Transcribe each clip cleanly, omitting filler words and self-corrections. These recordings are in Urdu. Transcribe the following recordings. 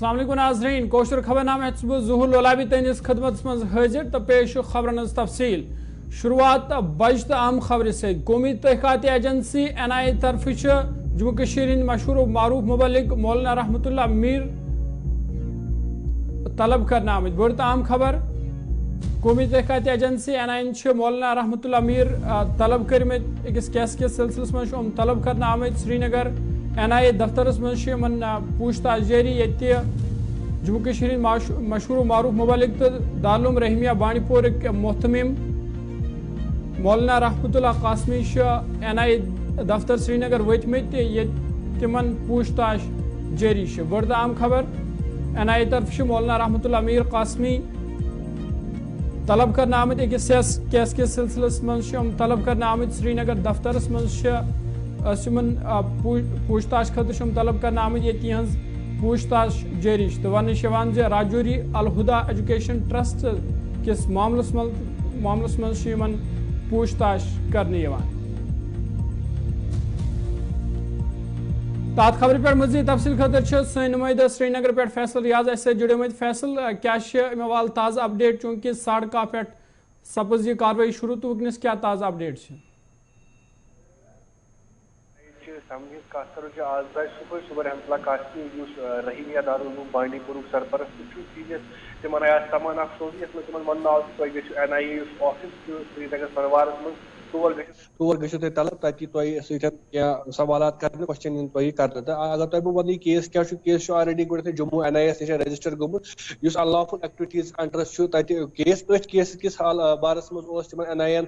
السلام علیکم ناظرین کوشر خبر نامہ صبح ظہور لولابی تہندس خدمت من حاضر تو پیش خبرن ہز تفصیل شروعات بج تو اہم خبر سے قومی تحقیقاتی ایجنسی NIA طرف جموں کشمیر ہند مشہور و معروف مبلغ مولانا رحمت اللہ میر طلب کرنا آمد بڑھ تو اہم خبر قومی تحقیقاتی ایجنسی NIA مولانا رحمت اللہ میر طلب کرمت اکس کیس کے سلسلس من طلب کرنا آمد سری نگر NIA دفترس من پوچھ تاچھ جاری یہ جموں کشمیر مشہور و معروف مبلغ تو دارالعلوم رحمیہ بانڈی پور محتمم مولانا رحمت اللہ قاسمی NIA دفتر سری نگر وتمت تمن پوچھ تاچھ جاری بڑھ اہم خبر NIA طرف مولانا رحمت اللہ میر قاسمی طلب کرنا آمد اکس کیس کے سلسلس من طلب کرنا آمد سری نگر دفترس من پوچھ تاچھ خطر طلب کرنا آمد یہ تہذ پوچھ تاچھ جاری تو ون راجوری الہدا ایجوکیشن ٹرسٹ کس معاملس من پوچھ تاچھ کرنے تات خبر پہ مزید تفصیل خاطر سن نمائندہ سری نگر پہ فیصل ریاض سے جڑے فیصل کیا اموال تازہ اپڈیٹ چونکہ 10:30 پہ سپز یہ کاروائی شروع تو ونکس کیا تازہ اپڈیٹ کت کرو آز بج صبح رحمت اللہ قاسمی رحیمیہ دارالعلوم بانڈی پور سرپرست سیدھے تمہن آیا سامان اخ سوزی یس تمہن ون آو تھی گھو NIA آفس سری نگر سنوارس من تور گھو تھی طلب تاکہ تھی ستھن سوالات کرنے کوشچن تھی کرنے تو اگر تھی بہ ون کیس کیا کیس آلریڈی گۄڈنیتھٕے جموں NIA نش رجسٹر گوٚمُت یُس انلافل ایکٹیوٹیز انڈرس تتہ کیس أتھۍ کیس کس بارس منٛز تمن NIA ین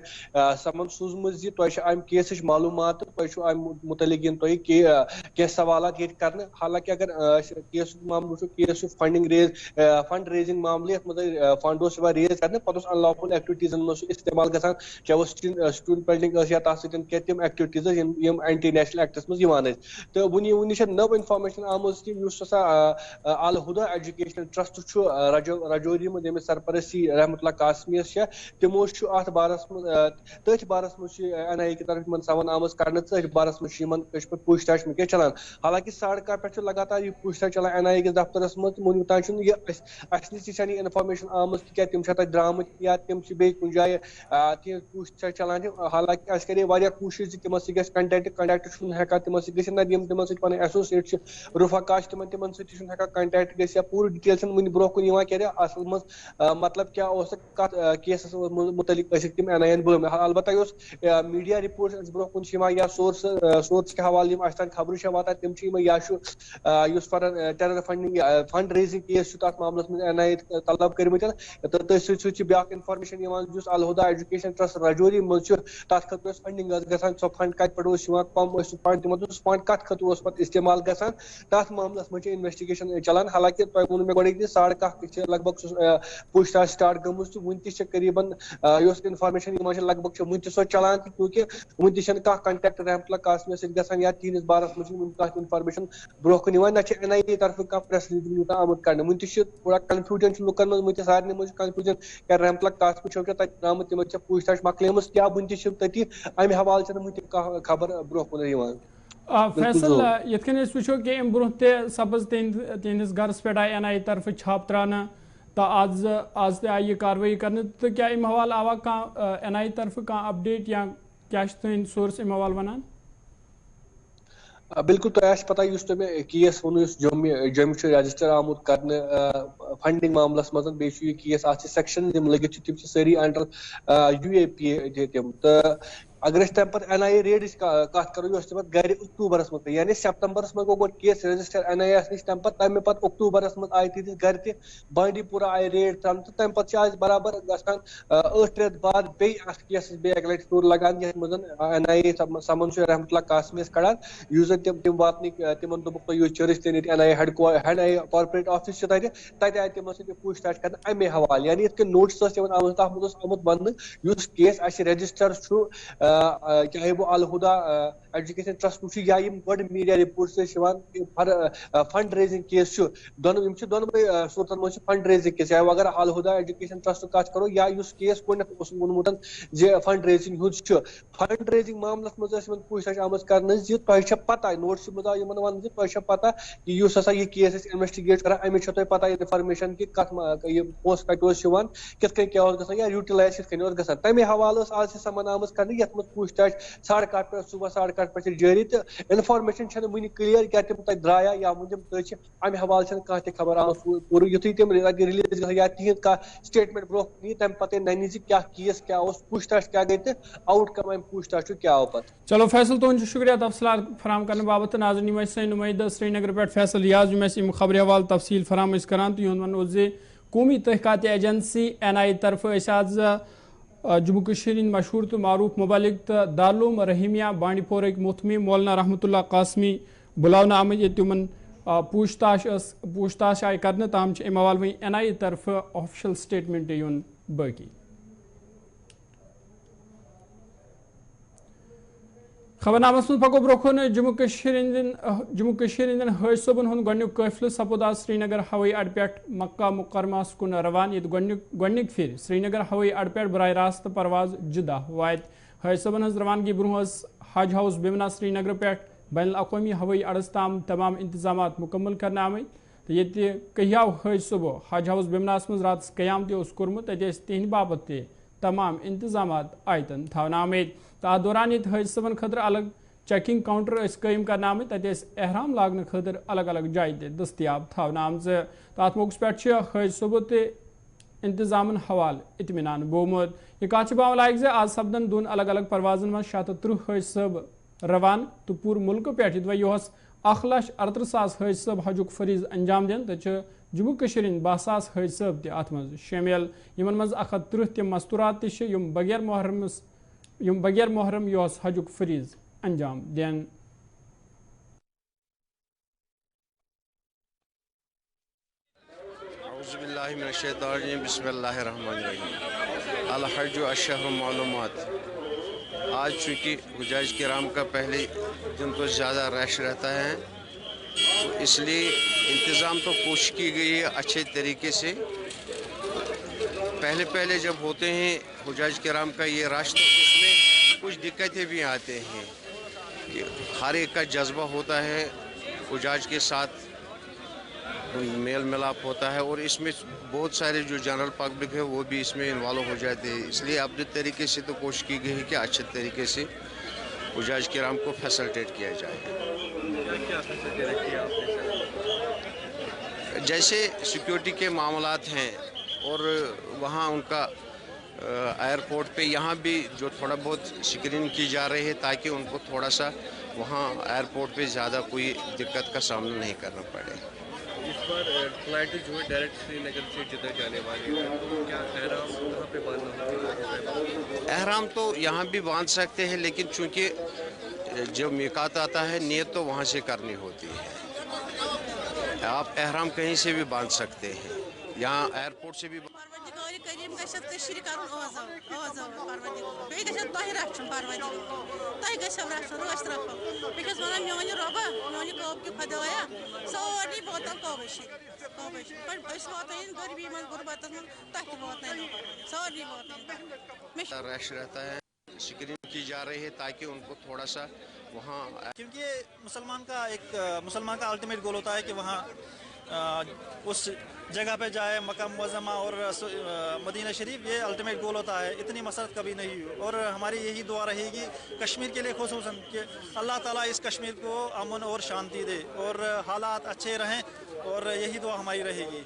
سمن سوٗزمُت زِ تۄہہِ چھِ امہِ کیسٕچ معلوٗمات تہٕ تۄہہِ چھُ امہِ متعلق ین تۄہہِ کینٛہہ سوالات ییٚتہِ کرنہٕ حالانکہ اگر کیسُک معاملہٕ وٕچھو کیس چھُ فنڈ ریزنگ معاملہٕ یتھ منٛز فنڈ اوس یِوان ریز کرنہٕ پتہٕ اوس انلافل ایکٹیوٹیزن منٛز سُہ استعمال گژھان چاہے سٹوڈنٹ پینڈنگ ٲس یا تتھ سۭتۍ کینٛہہ تِم ایکٹیوٹیز یم اینٹی نیشنل ایکٹس منٛز یِوان ٲسۍ تہٕ وُنہِ چھےٚ نٔو انفارمیشن آمٕژ کہِ یُس ہسا الہدا ایجوکیشنل ٹرسٹ چھُ رجوری منٛز ییٚمِس سرپرستی رحمت اللہ قاسمی یس چھےٚ تِمو چھُ اتھ بارس منٛز تٔتھۍ بارس منٛز چھُ NIA کہِ طرف یِمن سمن آمٕژ کرنہٕ تٔتھۍ بارس منٛز چھُ یِمن پوچھ تاچھ ونکیٚس چلان حالانکہ 10:30 پٮ۪ٹھ چھُ لگاتار یہ پوچھ تاچھ چلان NIA کِس دفترس منٛز تہٕ وُنیُک تام چھُنہٕ یہِ اسہِ نِش تہِ چھنہٕ یہِ انفارمیشن آمٕژ کہِ کیٛاہ تِم چھا تتہِ درٛامٕتۍ یا تِم چھِ بیٚیہِ کُنہِ جایہِ تِہنٛز پوچھ تاچھ چلان حالانکہ اسہِ کرے واریاہ کوٗشش زِ تِمن سۭتۍ گژھِ کنٹیکٹ چھُنہٕ ہٮ۪کان تِمن سۭتۍ گٔژھِتھ نہ یِم تِمن سۭتۍ پنٕنۍ ایسوسیٹ چھِ رُفا کاش تِمن سۭتۍ تہِ چھُنہٕ ہٮ۪کان کنٹیکٹ گٔژھِتھ یا پوٗرٕ ڈِٹیل چھنہٕ وُنہِ برونٛہہ کُن یِوان کینٛہہ اصل منٛز مطلب کیٛاہ اوس کتھ کیسس متعلق ٲسِکھ تِم NIA ین بُلٲمٕتۍ البتہ یۄس میڈیا رِپورٹ اسہِ برونٛہہ کُن چھِ یِوان یا سورسٕکۍ حوالہٕ یِم اسہِ تام خبرٕ چھےٚ واتان تِم چھِ یِمے یا چھُ یُس ٹیرر فنڈ ریزنگ کیس چھُ تتھ معاملس منٛز NIA طلب کٔرمٕتۍ تہٕ تٔتھۍ سۭتۍ چھِ بیاکھ انفارمیشن یِوان یُس الہدا ایجوکیشن ٹرسٹ رجوری منٛز چھُ تتھ خٲطرٕ ٲس فنڈنگ ٲس گژھان سۄ فنڈ کتہِ پٮ۪ٹھ اوس یِوان کم ٲسۍ سُہ فنڈ تِمن سُہ فنڈ کتھ خٲطرٕ اوس پتہٕ استعمال گژھان تتھ معاملس منٛز چھِ انویسٹِگیشن چلان حالانکہ تۄہہِ ووٚنوٕ مےٚ گۄڈٕنیتھ 10:30 چھِ لگ بگ سُہ پوچھ تاچھ سٹارٹ گٔمٕژ تہٕ وُنہِ تہِ چھِ قریٖبن یۄس انفارمیشن یِوان چھِ لگ بگ چھِ وُنہِ تہِ سۄ چلان تہٕ کیونکہ وُنہِ تہِ چھنہٕ کانٛہہ کنٹیکٹ رحمت اللہ قاسمیس سۭتۍ گژھان یا تِہنٛدِس بارس منٛز چھنہٕ وُنہِ کانٛہہ انفارمیشن برونٛہہ کُن یِوان نہ چھِ NIA طرفہٕ کانٛہہ پریس رِلیٖز یوٗتاہ آمُت کرنہٕ وُنہِ تہِ چھِ تھوڑا کنفیوجن چھُ لُکن منٛز وُنہِ سارنٕے منٛز چھُ کنفیوجن کیٛاہ رحمت اللہ قاسمی چھو کیٛاہ تتہِ درٛامٕتۍ تِمن چھےٚ پوچھ تاچھ مۄکلیمٕژ کیٛاہ وُنہِ تہِ چھِ تٔتی امہِ حوالہٕ چھنہٕ وُنہِ تہِ کانٛہہ خبر برونٛہہ کُن یِوان فیصل یتھ کن وچھو کہ ام برہ تہ سپز تہندس گرس پہ آئی NIA طرف چھاپ ترانا تو آز تہ آئی یہ کاروٲیی کرنے تو کیا ام حوالہ آوا کانٛہہ NIA طرف کانٛہہ اپڈیٹ یا کیا تہند سورس ام حوالہ ونان بالکل تۄہہِ آسہِ پتہ یُس تۄہہِ مےٚ کیس ووٚنوٕ یُس جوٚمہِ چھُ رجسٹر آمُت کرنہٕ فنڈنگ معاملس منٛز بیٚیہِ چھُ یہِ کیس اتھ چھِ سیکشن یِم لٔگِتھ چھِ تِم چھِ سٲری انڈر UAPA تِم تہٕ اگر أسۍ تمہِ پتہٕ NIA ریڈٕچ کتھ کرو یہِ ٲس تِمن گرِ اکتوٗبرس منٛز یعنی سپتمبرس منٛز گوٚو گۄڈٕ کیس رجسٹر NIA یس نِش تمہِ پتہٕ اکتوٗبرس منٛز آیہِ تِہنٛدِس گرِ تہِ بانڈی پورہ آیہِ ریڈ ترٛاونہٕ تہٕ تمہِ پتہٕ چھِ آز برابر گژھان 8 رٮ۪تھ بعد بیٚیہِ اتھ کیسس بیٚیہِ اکہِ لٹہِ ٹوٗر لگان یتھ منٛز NIA سمن چھُ رحمت اللہ قاسمیس کڑان یُس زن تِم واتنٕکۍ تِمن دوٚپُکھ تُہۍ یِیِو چرچ تہِ ییٚتہِ NIA کارپوریٹ آفس چھُ تتہِ آیہِ تِمن سۭتۍ پوچھ تاچھ کرنہٕ امے حوالہٕ یعنی یِتھ کٔنۍ نوٹس ٲس تِمن آمٕژ تتھ منٛز اوس آمُت وننہٕ یُس کیس اسہِ رجسٹر چھُ چاہے وہ الہدا ایجوکیشن ٹرسٹ یا گۄڈٕ media reports fund raising case دونوے صورتن مجھ فنڈ ریزنگ کیس چاہے اگر الہدا ایجوکیشن ٹرسٹ کت کرو یا اس کیس گۄڈنیتھ وونمت فنڈ ریزنگ ہند فنڈ ریزنگ معاملس مز پوچھ تاچھ آمت کرنے تہ پتہ نوٹس مز آئی ون تہ پتہ کہ اس ہسا یہ کیس انویسٹیگیٹ کران امچ تہ پتہ انفارمیشن کہ کت پونسہ کت کت کن کیا گژھان یا یوٹیلائز کت کن گژھان تمے حوالہ آج سمن آمت کرنے یتھ مز پوچھ تاچھ 8:30 پہ صبح 8:30 پہ جاری تو انفارمیشن ون کلیئر کیا تم تک درایا یا ون تم امہ حوالہ کھانا تہ خبر آمت پور یتھے تم ریلیز گھن یا تہذ کھانا سٹیٹمنٹ برو نی تمہ پتہ ننہ کیا کیس کیا پوچھ تاچھ کیا گئی تو آؤٹ کم ام پوچھ تاچھ کیا آو پتہ. چلو فیصل تہد شکریہ تفصیلات فراہم کرنے بابت. ناظرین یم سن نمائندہ سری نگر پہ فیصل ریاض یم خبر حوالہ تفصیل فراہم کران تو یہد ون زِ قومی تحقیقات ایجنسی NIA طرف آج جموں کشمیر مشہور تو معروف مبلغ تو دارالعلوم رحیمیہ بانڈی پورہ محتمی مولانا رحمۃ اللہ قاسمی بلاونہ آمت یہ تمن پوچھ تاچھ آئی کرنے تاہم ام حوالہ وی NIA طرف آفیشل سٹیٹمنٹ یون باقی. خبرنامس من پکو برو جموں کشمیر ہند حاج صٲبن ہند گۄڈنیُک قٲفلہٕ سپود آز سری نگر ہوٲیی اڈٕ پٮ۪ٹھ مکہ مکرمہس کُن روان ییٚتہِ گۄڈنِک پھِرِ سری نگر ہوٲیی اڈٕ پٮ۪ٹھ براہ راست پرواز جدہ واتہِ. حاج صٲبن ہٕنٛز روانگی برونٛہہ ٲس حج ہاؤس بیمنا سری نگر پٮ۪ٹھ بین الاقوامی ہوٲیی اڈس تام تمام انتظامات مکمل کرنہٕ آمٕتۍ تہٕ ییٚتہِ کہیاو حاج صٲبو حج ہاؤس بیمناہس منٛز راتس قیام تہِ اوس کوٚرمُت تتہِ ٲسۍ تِہنٛدِ باپتھ تہِ تمام انتظامات آیتن تھاونہٕ آمٕتۍ تہٕ اتھ دوران ییٚتہِ حاج صٲبن خٲطرٕ الگ چیکنگ کاؤنٹر قائم کرنے آمت تتہ احرام لاگنے خاطر الگ الگ جائیں دستیاب تھاونہٕ آمژٕ تو ات موقع پہ حاج صٲبو تہ انتظامن حوالہ اطمینان بومت. یہ کت باون لائق آج سپدن دون الگ الگ پروازن من 630 حاج صٲب روان تو پور ملک پہ یہس 1,38,000 حاج صٲب حجک فریض انجام دن تو جموں کشمیر 12,000 حاج صٲب تہ ات مز شامل یمن مز 130 تم مستورات تہ یم بغیر محرم یہس حجک فریض انجام دین. اعوذ باللہ من الشیطان الرجیم بسم اللہ الرحمن الرحیم. الحج الشہر معلومات. آج چونکہ حجاج کرام کا پہلے دن تو زیادہ رش رہتا ہے تو اس لیے انتظام تو کوشش کی گئی ہے اچھے طریقے سے. پہلے جب ہوتے ہیں حجاج کرام کا یہ رش تو اس میں کچھ دقتیں بھی آتے ہیں. ہر ایک کا جذبہ ہوتا ہے حجاج کے ساتھ میل ملاپ ہوتا ہے اور اس میں بہت سارے جو جنرل پبلک ہے وہ بھی اس میں انوالو ہو جاتے ہیں. اس لیے اپنے طریقے سے تو کوشش کی گئی ہے کہ اچھے طریقے سے حجاج کرام کو فیسلٹیٹ کیا جائے. جیسے سیکیورٹی کے معاملات ہیں اور وہاں ان کا ایئرپورٹ پہ یہاں بھی جو تھوڑا بہت اسکرین کی جا رہی ہے تاکہ ان کو تھوڑا سا وہاں ایئرپورٹ پہ زیادہ کوئی دقت کا سامنا نہیں کرنا پڑے. اس بار فلائٹ جو ہے ڈائریکٹ سری نگر سے جدہ جانے والی ہے تو کیا احرام کہاں پہ باندھنا ہوگا؟ احرام تو یہاں بھی باندھ سکتے ہیں لیکن چونکہ جب میقات آتا ہے نیت تو وہاں سے کرنی ہوتی ہے. آپ احرام کہیں سے بھی باندھ سکتے ہیں یہاں ایئرپورٹ سے بھی. کریم گژھت کشیر کرن آزو پروردگار بیٚیہِ گژھن تۄہہِ رچھُن پروردگار تۄہہِ گژھیو رچھُن رٲچھ رکھو بہٕ چھَس وَنان میٛانہِ رۄبا میٛانہِ قٲب کہِ خۄدایا سارنٕے واتن قٲبٕشی أسۍ واتنٲیِن غریٖبی منٛز غُربتس منٛز تۄہہِ تہِ واتنٲیِو سارنٕے واتنٲیِن. رش رہتا ہے اسکرین کی جا رہی ہے تاکہ ان کو تھوڑا سا وہاں کیونکہ مسلمان کا الٹیمیٹ گول ہوتا ہے کہ وہاں اس جگہ پہ جائے مکہ معظمہ اور مدینہ شریف. یہ الٹیمیٹ گول ہوتا ہے. اتنی مسرت کبھی نہیں ہوئی اور ہماری یہی دعا رہے گی کشمیر کے لیے خصوصاً کہ اللہ تعالیٰ اس کشمیر کو امن اور شانتی دے اور حالات اچھے رہیں اور یہی دعا ہماری رہے گی.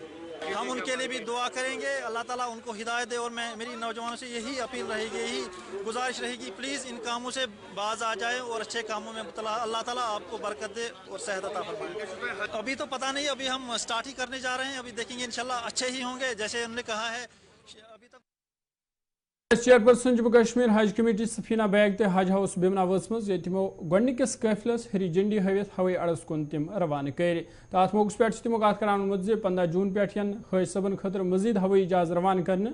ہم ان کے لیے بھی دعا کریں گے اللہ تعالیٰ ان کو ہدایت دے. اور میری نوجوانوں سے یہی اپیل رہے گی یہی گزارش رہے گی پلیز ان کاموں سے باز آ جائیں اور اچھے کاموں میں مبتلا. اللہ تعالیٰ آپ کو برکت دے اور صحت عطا فرمائے. ابھی تو پتہ نہیں ابھی ہم سٹارٹ ہی کرنے جا رہے ہیں. ابھی دیکھیں گے انشاءاللہ اچھے ہی ہوں گے جیسے انہوں نے کہا ہے. ابھی تک چیئرپرسن جموں کشمیر حج کمیٹی سفینہ بیگ تہ حج ہاؤس بیمنا وسمز یہ تمو گۄڈنِکِس قٲفلس ہری جنڈی ہٲوِتھ ہوٲیی اڈس کُن تم روانہ کر. تو ات موقع پہ تمو کت کران ووٚنمُت زِ 15 جوٗن پٮ۪ٹھ ین حاج صٲبن خٲطرٕ مزید ہوٲیی جہاز روانہ کرنہٕ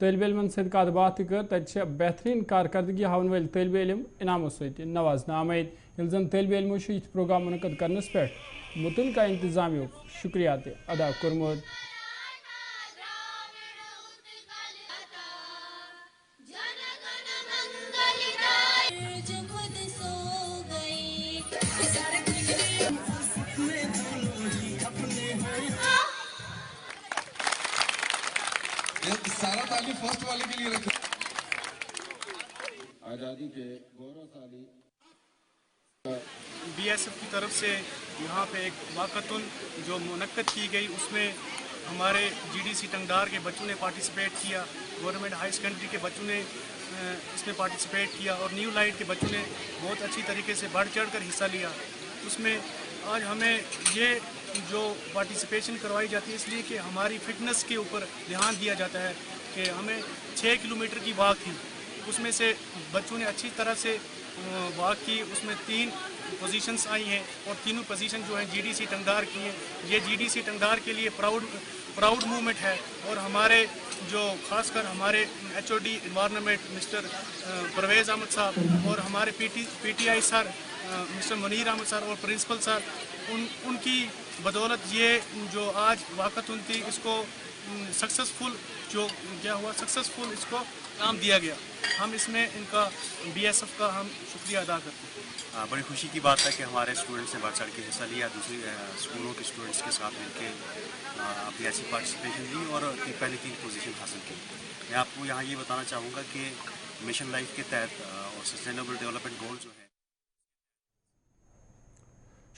طالب علم ست کت بات کر تتہ بہترین کارکردگی ہاؤن ول طالب علم انعاموں ست نوازنہ آمد یل زن طالب علموں یہ پروگرام منعقد کرنس پہ متعلقہ انتظامیہ شکریہ ادا کورمت. سارا تعلیم فرسٹ والے کے لیے رکھیں. آزادی کے گوراسالی بی ایس ایف کی طرف سے یہاں پہ ایک واقعتن جو منعقد کی گئی اس میں ہمارے جی ڈی سی ٹنگڈار کے بچوں نے پارٹیسپیٹ کیا, گورنمنٹ ہائی سیکنڈری کے بچوں نے اس میں پارٹیسپیٹ کیا اور نیو لائٹ کے بچوں نے بہت اچھی طریقے سے بڑھ چڑھ کر حصہ لیا. اس میں آج ہمیں یہ جو پارٹیسپیشن کروائی جاتی ہے اس لیے کہ ہماری فٹنس کے اوپر دھیان دیا جاتا ہے کہ ہمیں 6 کلومیٹر کی واک تھی, اس میں سے بچوں نے اچھی طرح سے واک کی. اس میں 3 پوزیشنز آئی ہیں اور تینوں پوزیشن جو ہیں جی ڈی سی ٹنگڈار کی ہیں. یہ جی ڈی سی ٹنگڈار کے لیے پراؤڈ موومنٹ ہے اور ہمارے جو خاص کر ہمارے H O D environment Mr Parvez Ahmed صاحب اور ہمارے P T I sir Mr Munir Ahmed sir اور پرنسپل سر ان کی بدولت یہ جو آج واقعت تھی اس کو سکسیزفل جو کیا ہوا سکسیزفل اس کو نام دیا گیا. ہم اس میں ان کا بی ایس ایف کا ہم شکریہ ادا کرتے ہیں. بڑی خوشی کی بات ہے کہ ہمارے اسٹوڈنٹس نے بڑھ چڑھ کے حصہ لیا, دوسری اسکولوں کے اسٹوڈنٹس کے ساتھ مل کے اپنی ایسی پارٹیسپیشن دی اور پہلی 3 پوزیشن حاصل کی. میں آپ کو یہاں یہ بتانا چاہوں گا کہ مشن لائف کے تحت اور سسٹینیبل ڈیولپمنٹ گول جو ہے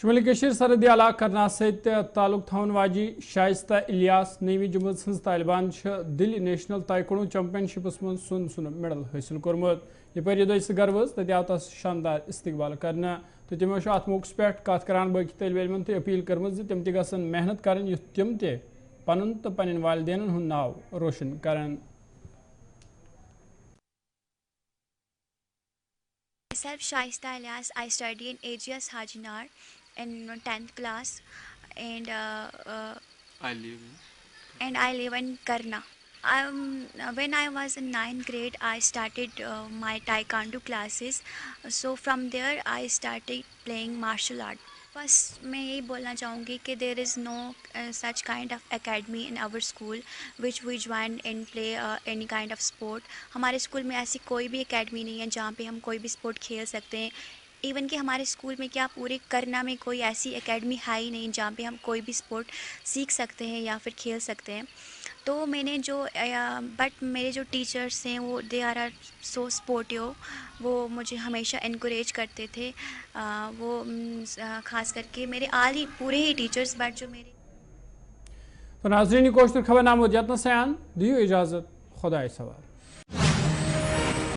شمال کشیر سرحدی علاقہ کرنا ست تعلق تھون واجی شائستہ الیاس نویں جماعت ہز طالبان دلی نیشنل تائیکوانڈو چیمپئن شپس من سن میڈل حاصل کورمت. یپر یہ گھر وز تت آو تس شاندار استقبال کرنا تو تمو ات موقع پہ کت کران باقی طالب علمن تہ اپیل کرم تم تہ گھن محنت کرن یُتھ تم تہ پنن تو پنن والدینن ہند ناو روشن کرن. Myself Shaista Ilyas. I study in AGS Hajinar in 10th class and I live in Karna. When I was in 9th grade, I started my taekwondo classes. So from there, I started playing martial art. بس میں یہی بولنا چاہوں گی کہ there is no such kind of academy in our school وچ we join and play any kind of sport. ہمارے اسکول میں ایسی کوئی بھی اکیڈمی نہیں ہے جہاں پہ ہم کوئی بھی اسپورٹ کھیل سکتے ہیں. ایون کہ ہمارے اسکول میں کیا پورے کرنا میں کوئی ایسی اکیڈمی ہے ہی نہیں جہاں پہ ہم کوئی بھی اسپورٹ سیکھ سکتے ہیں یا پھر کھیل سکتے ہیں. تو میں نے جو بٹ میرے جو ٹیچرس ہیں وہ دے آر سو سپورٹیو. وہ مجھے ہمیشہ انکریج کرتے تھے, وہ خاص کر کے میرے پورے ہی ٹیچرس بٹ جو میرے. تو ناظرین کوشتر خبر نامہ یتن سیان دیو اجازت خدا سوال.